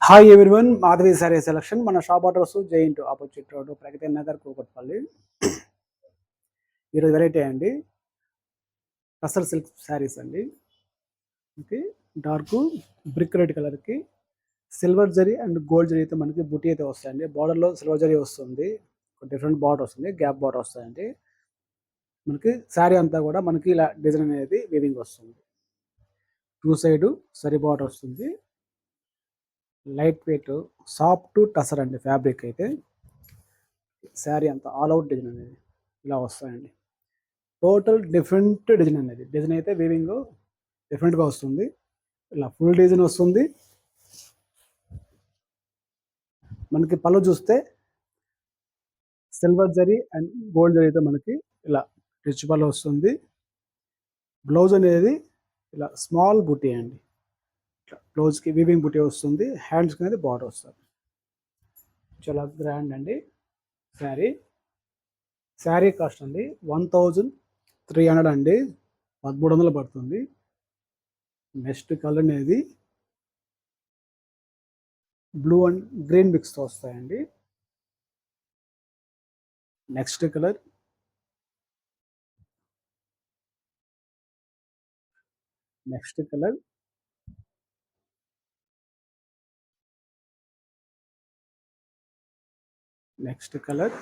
Hi everyone, Madhavi Saree selection. మన shop address giant opposite road, Pragathi Nagar, Kukatpally. ఈరోజు variety అండి టసర్ సిల్క్ శారీస్ అండి. ఓకే, డార్క్ బ్రిక్ రెడ్ కలర్కి silver zari and gold zari అయితే మనకి బుటీ అయితే వస్తాయండి. బార్డర్లో సిల్వర్ జరీ వస్తుంది, డిఫరెంట్ బార్డర్ వస్తుంది, గ్యాప్ బార్డర్ వస్తాయండి. మనకి శారీ అంతా కూడా మనకి ఇలా డిజైన్ అనేది వీవింగ్ వస్తుంది. టూ సైడ్ సరీ బార్డర్ వస్తుంది. లైట్ వెయిట్ సాఫ్ట్ టసర్ అండి ఫ్యాబ్రిక్ అయితే. శారీ అంతా ఆల్ అవుట్ డిజైన్ అనేది ఇలా వస్తాయండి. టోటల్ డిఫరెంట్ డిజైన్ అనేది, డిజైన్ అయితే వీవింగ్ డిఫరెంట్గా వస్తుంది. ఇలా ఫుల్ డిజైన్ వస్తుంది. మనకి పళ్ళు చూస్తే silver zari and gold zari అయితే మనకి ఇలా రిచ్ పళ్ళు వస్తుంది. బ్లౌజ్ అనేది ఇలా స్మాల్ బుటీ అండి. బ్లౌజ్కి వీవింగ్ బుటీ వస్తుంది. హ్యాండ్స్కి అనేది బార్డర్ వస్తుంది. చాలా గ్రాండ్ అండి శారీ. శారీ కాస్ట్ అండి 1300 అండి, 1300 పడుతుంది. నెక్స్ట్ కలర్ అనేది బ్లూ అండ్ గ్రీన్ మిక్స్తో వస్తాయండి. Next colour next colour next colour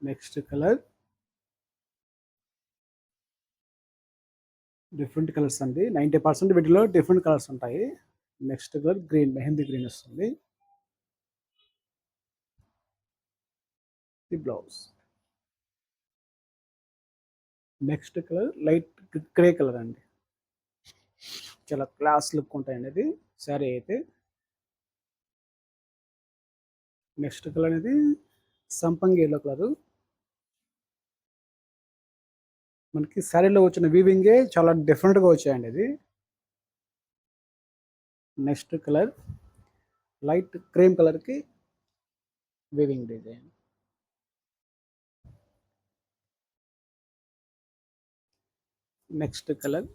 next colour different colours అండి. 90% వీటిలో డిఫరెంట్ కలర్స్ ఉంటాయి. Next colour green, mehndi green వస్తుంది. The blouse. Next colour light grey colour అండి. చాలా క్లాస్ లుక్ ఉంటాయండి ఇది శారీ అయితే. నెక్స్ట్ కలర్ అనేది సంపంగి ఎల్లో కలరు. మనకి శారీలో వచ్చిన వీవింగే చాలా డిఫరెంట్గా వచ్చాయండి ఇది. నెక్స్ట్ కలర్ లైట్ క్రీమ్ కలర్కి వీవింగ్ డిజైన్. నెక్స్ట్ కలర్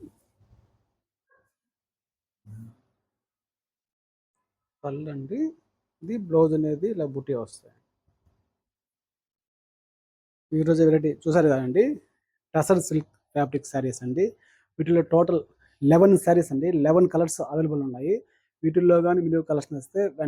పళ్ళు అండి. ఇది బ్లౌజ్ అనేది ఇలా బుట్టి వస్తాయి. ఈరోజు వెరైటీ చూసారు కదండి, టసర్ సిల్క్ ఫ్యాబ్రిక్ శారీస్ అండి. వీటిలో టోటల్ 11 శారీస్ అండి. 11 కలర్స్ అవైలబుల్ ఉన్నాయి. వీటిల్లో కానీ మీరు కలెక్షన్ వస్తే